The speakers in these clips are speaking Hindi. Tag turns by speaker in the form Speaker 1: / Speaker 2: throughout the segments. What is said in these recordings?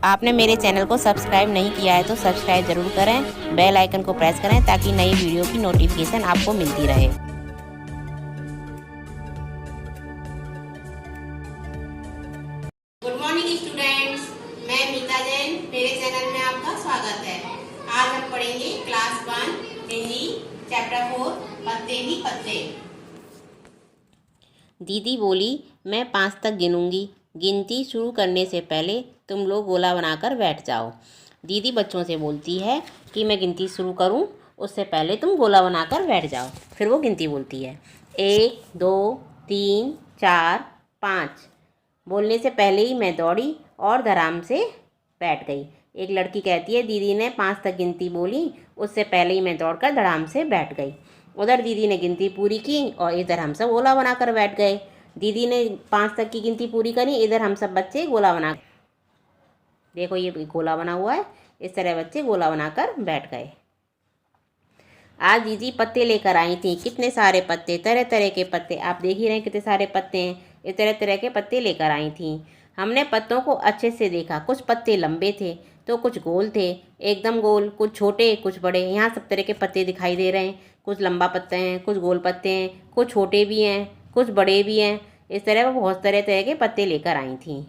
Speaker 1: आपने मेरे चैनल को सब्सक्राइब नहीं किया है तो सब्सक्राइब ज़रूर करें, बेल आइकन को प्रेस करें ताकि नई वीडियो की नोटिफिकेशन आपको मिलती रहे।
Speaker 2: गुड मॉर्निंग स्टूडेंट्स, मैं मीता जैन, मेरे चैनल में आपका स्वागत है। आज हम पढ़ेंगे क्लास 1 हिंदी चैप्टर 4 पत्ते ही पत्ते।
Speaker 1: दीदी बोली, मैं 5 तक गिनूंगी। गिनती शुरू करने से पहले तुम लोग गोला बनाकर बैठ जाओ। दीदी बच्चों से बोलती है कि मैं गिनती शुरू करूं, उससे पहले तुम गोला बनाकर बैठ जाओ। फिर वो गिनती बोलती है 1 2 3 4 5। बोलने से पहले ही मैं दौड़ी और धड़ाम से बैठ गई। एक लड़की कहती है, दीदी ने 5 तक गिनती बोली, उससे पहले ही मैं दौड़कर धड़ाम से बैठ गई। उधर दीदी ने गिनती पूरी की और इधर हम सब गोला बनाकर बैठ गए। दीदी ने 5 तक की गिनती पूरी करी, इधर हम सब बच्चे गोला बना, देखो ये गोला बना हुआ है, इस तरह बच्चे गोला बनाकर बैठ गए। आज दीदी पत्ते लेकर आई थी, कितने सारे पत्ते, तरह तरह के पत्ते। आप देख ही रहे हैं कितने सारे पत्ते हैं। ये तरह तरह के पत्ते लेकर आई थी। हमने पत्तों को अच्छे से देखा। कुछ पत्ते लंबे थे तो कुछ गोल थे, एकदम गोल, कुछ छोटे कुछ बड़े। यहाँ सब तरह के पत्ते दिखाई दे रहे हैं। कुछ लंबा पत्ते हैं, कुछ गोल पत्ते हैं, कुछ छोटे भी हैं, कुछ बड़े भी हैं। इस तरह वो बहुत तरह तरह के पत्ते लेकर आई थी।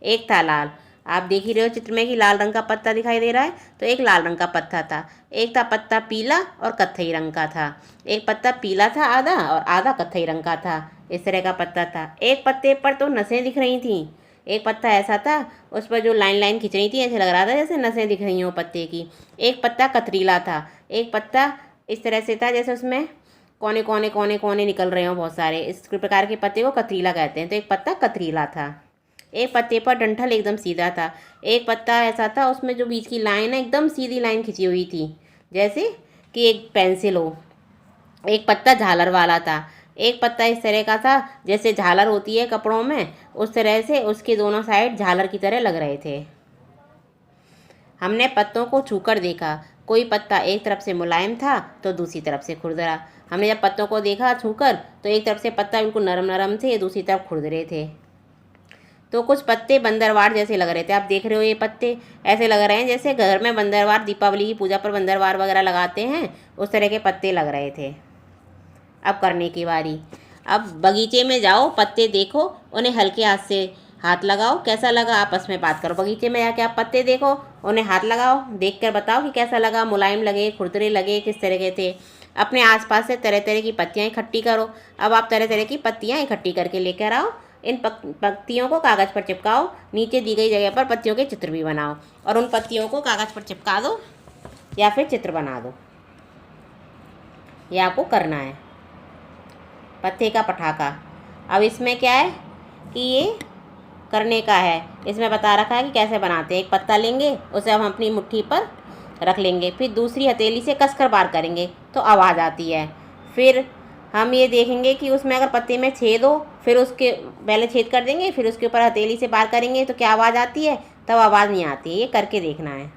Speaker 1: एक था लाल, आप देख ही रहे हो चित्र में कि लाल रंग का पत्ता दिखाई दे रहा है, तो एक लाल रंग का पत्ता था। एक था पत्ता पीला और कत्थई रंग का था। एक पत्ता पीला था आधा और आधा कत्थई रंग का था। इस तरह का पत्ता था। एक पत्ते पर तो नसें दिख रही थी। एक पत्ता ऐसा था उस पर जो लाइन लाइन खिंच रही थी, ऐसे लग रहा था जैसे नसें दिख रही हों पत्ते की। एक पत्ता कतरीला था। एक पत्ता इस तरह से था जैसे उसमें कोने कोने कोने कोने निकल रहे हों बहुत सारे। इस प्रकार के पत्ते को कतरीला कहते हैं। तो एक पत्ता कतरीला था। एक पत्ते पर डंठल एकदम सीधा था। एक पत्ता ऐसा था उसमें जो बीच की लाइन है एकदम सीधी लाइन खिंची हुई थी, जैसे कि एक पेंसिल हो। एक पत्ता झालर वाला था। एक पत्ता इस तरह का था जैसे झालर होती है कपड़ों में, उस तरह से उसके दोनों साइड झालर की तरह लग रहे थे। हमने पत्तों को छूकर देखा। कोई पत्ता एक तरफ से मुलायम था तो दूसरी तरफ से खुरदरा। हमने जब पत्तों को देखा छूकर तो एक तरफ से पत्ता बिल्कुल नरम नरम थे, दूसरी तरफ खुरदरे थे। तो कुछ पत्ते बंदरवार जैसे लग रहे थे। आप देख रहे हो ये पत्ते ऐसे लग रहे हैं जैसे घर में बंदरवार, दीपावली की पूजा पर बंदरवार वगैरह लगाते हैं, उस तरह के पत्ते लग रहे थे। अब करने की बारी। अब बगीचे में जाओ, पत्ते देखो, उन्हें हल्के हाथ से हाथ लगाओ, कैसा लगा आपस में बात करो। बगीचे में जाके आप पत्ते देखो, उन्हें हाथ लगाओ, देख कर बताओ कि कैसा लगा, मुलायम लगे, खुरदरे लगे, किस तरह के थे। अपने आसपास से तरह तरह की पत्तियाँ इकट्ठी करो। अब आप तरह तरह की पत्तियाँ इकट्ठी करके लेकर आओ। इन पत्तियों को कागज़ पर चिपकाओ। नीचे दी गई जगह पर पत्तियों के चित्र भी बनाओ और उन पत्तियों को कागज़ पर चिपका दो या फिर चित्र बना दो। ये आपको करना है। पत्ते का पटाखा। अब इसमें क्या है कि ये करने का है। इसमें बता रखा है कि कैसे बनाते हैं। एक पत्ता लेंगे, उसे हम अपनी मुट्ठी पर रख लेंगे, फिर दूसरी हथेली से कसकर बार करेंगे तो आवाज़ आती है। फिर हम ये देखेंगे कि उसमें अगर पत्ते में छेद हो, फिर उसके पहले छेद कर देंगे, फिर उसके ऊपर हथेली से बार करेंगे तो क्या आवाज़ आती है, तब आवाज़ नहीं आती है। ये करके देखना है।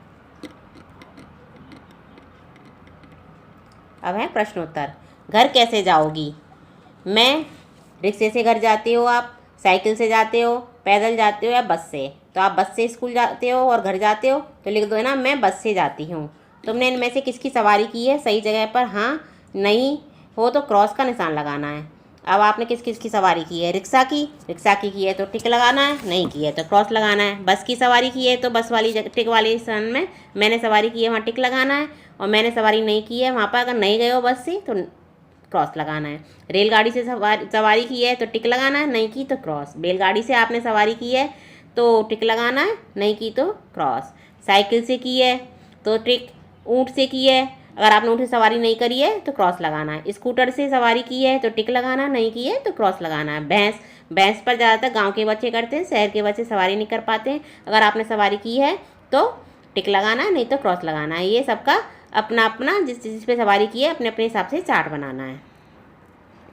Speaker 1: अब है प्रश्नोत्तर। घर कैसे जाओगी? मैं, रिक्शे से घर जाते हो आप, साइकिल से जाते हो, पैदल जाते हो या बस से? तो आप बस से स्कूल जाते हो और घर जाते हो तो लिख दो ना, मैं बस से जाती हूँ। तुमने इनमें से किसकी सवारी की है? सही जगह पर हाँ, नहीं हो तो क्रॉस का निशान लगाना है। अब आपने किस किस की सवारी की है? रिक्शा की, रिक्शा की है तो टिक लगाना है, नहीं की है तो क्रॉस लगाना है। बस की सवारी की है तो बस वाली टिक वाली स्थान में मैंने सवारी की है वहाँ टिक लगाना है, और मैंने सवारी नहीं की है वहाँ पर अगर नहीं गए हो बस से तो क्रॉस लगाना है। रेलगाड़ी से सवारी की है तो टिक लगाना है, नहीं की तो क्रॉस। बैलगाड़ी से आपने सवारी की है तो टिक लगाना है, नहीं की तो क्रॉस। साइकिल से की है तो टिक, ऊँट से की है, अगर आपने ऊँट से सवारी नहीं करी है तो क्रॉस लगाना है। स्कूटर से सवारी की है तो टिक लगाना, नहीं की है तो क्रॉस लगाना है। भैंस पर ज़्यादातर गांव के बच्चे करते हैं, शहर के बच्चे सवारी नहीं कर पाते हैं। अगर आपने सवारी की है तो टिक लगाना है, नहीं तो क्रॉस लगाना है। ये सबका अपना अपना जिस पे सवारी की है अपने अपने हिसाब से चार्ट बनाना है।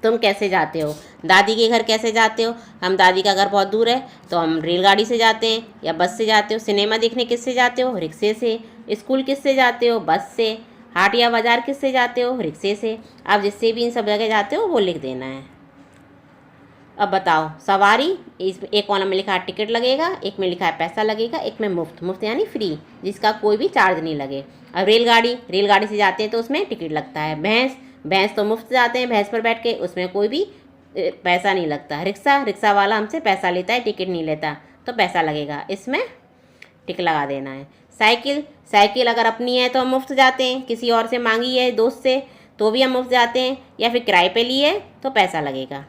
Speaker 1: तुम कैसे जाते हो? दादी के घर कैसे जाते हो? हम, दादी का घर बहुत दूर है तो हम रेलगाड़ी से जाते हैं या बस से जाते हो। सिनेमा देखने किससे जाते हो? रिक्शे से। स्कूल किससे जाते हो? बस से। हाट या बाज़ार किससे जाते हो? रिक्शे से। आप जिससे भी इन सब जगह जाते हो वो लिख देना है। अब बताओ सवारी, इस एक कॉलम में लिखा है टिकट लगेगा, एक में लिखा है पैसा लगेगा, एक में मुफ्त, मुफ्त यानी फ्री, जिसका कोई भी चार्ज नहीं लगे। अब रेलगाड़ी, रेलगाड़ी से जाते हैं तो उसमें टिकट लगता है। भैंस, भैंस तो मुफ्त जाते हैं भैंस पर बैठ के, उसमें कोई भी पैसा नहीं लगता। रिक्शा, रिक्शा वाला हमसे पैसा लेता है, टिकट नहीं लेता, तो पैसा लगेगा, इसमें टिक लगा देना है। साइकिल, साइकिल अगर अपनी है तो हम मुफ्त जाते हैं, किसी और से मांगी है दोस्त से तो भी हम मुफ्त जाते हैं, या फिर किराए पे लिए तो पैसा लगेगा।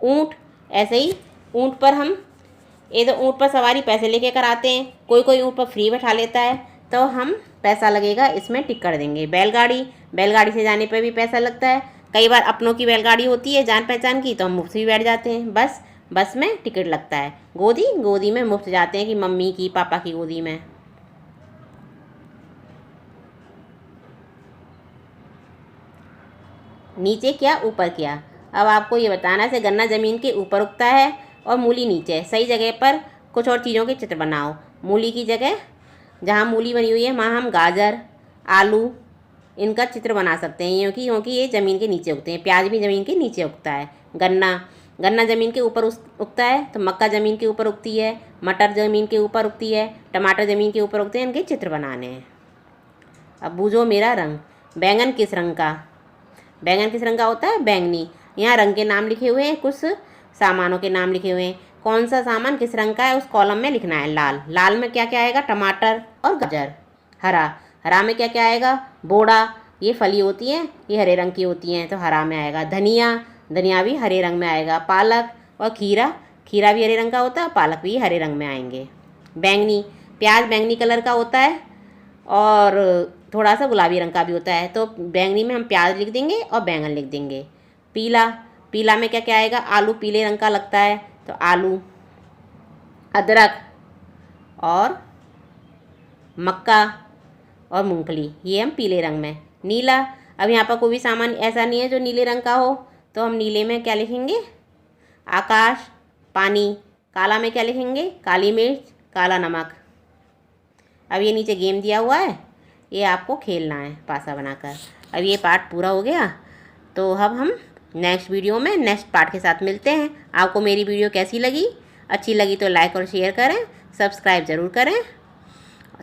Speaker 1: ऊँट, ऐसे ही ऊँट पर हम तो ऊँट पर सवारी पैसे लेके कराते हैं, कोई कोई ऊँट पर फ्री बैठा लेता है तो हम पैसा लगेगा, इसमें टिक कर देंगे। बैलगाड़ी, बैलगाड़ी से जाने पर भी पैसा लगता है, कई बार अपनों की बैलगाड़ी होती है जान पहचान की तो हम मुफ्त भी बैठ जाते हैं। बस, बस में टिकट लगता है। गोदी, गोदी में मुफ्त जाते हैं कि मम्मी की पापा की गोदी में। नीचे क्या ऊपर क्या, अब आपको ये बताना है गन्ना ज़मीन के ऊपर उगता है और मूली नीचे। सही जगह पर कुछ और चीज़ों के चित्र बनाओ। मूली की जगह जहाँ मूली बनी हुई है वहाँ हम गाजर, आलू इनका चित्र बना सकते हैं, क्योंकि ये ज़मीन के नीचे उगते हैं। प्याज भी ज़मीन के नीचे उगता है। गन्ना, गन्ना ज़मीन के ऊपर उगता है तो मक्का ज़मीन के ऊपर उगती है, मटर ज़मीन के ऊपर उगती है, टमाटर ज़मीन के ऊपर उगते हैं। इनके चित्र बनाने हैं। अब बूझो मेरा रंग, बैंगन किस रंग का, बैंगन किस रंग का होता है, बैंगनी। यहाँ रंग के नाम लिखे हुए हैं, कुछ सामानों के नाम लिखे हुए हैं। कौन सा सामान किस रंग का है उस कॉलम में लिखना है। लाल, लाल में क्या क्या आएगा, टमाटर और गाजर। हरा, हरा में क्या क्या आएगा, बोड़ा, ये फली होती हैं, ये हरे रंग की होती हैं तो हरा में आएगा। धनिया, धनिया भी हरे रंग में आएगा। पालक और खीरा, खीरा भी हरे रंग का होता है, पालक भी हरे रंग में आएंगे। बैंगनी, प्याज बैंगनी कलर का होता है और थोड़ा सा गुलाबी रंग का भी होता है, तो बैंगनी में हम प्याज लिख देंगे और बैंगन लिख देंगे। पीला, पीला में क्या क्या आएगा, आलू पीले रंग का लगता है तो आलू। अदरक और मक्का और मूंगफली, ये हम पीले रंग में। नीला, अब यहाँ पर कोई भी सामान ऐसा नहीं है जो नीले रंग का हो, तो हम नीले में क्या लिखेंगे, आकाश, पानी। काला में क्या लिखेंगे, काली मिर्च, काला नमक। अब ये नीचे गेम दिया हुआ है, ये आपको खेलना है पासा बनाकर। अब ये पार्ट पूरा हो गया, तो अब हम नेक्स्ट वीडियो में नेक्स्ट पार्ट के साथ मिलते हैं। आपको मेरी वीडियो कैसी लगी, अच्छी लगी तो लाइक और शेयर करें, सब्सक्राइब ज़रूर करें।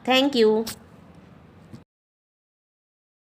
Speaker 1: Thank you.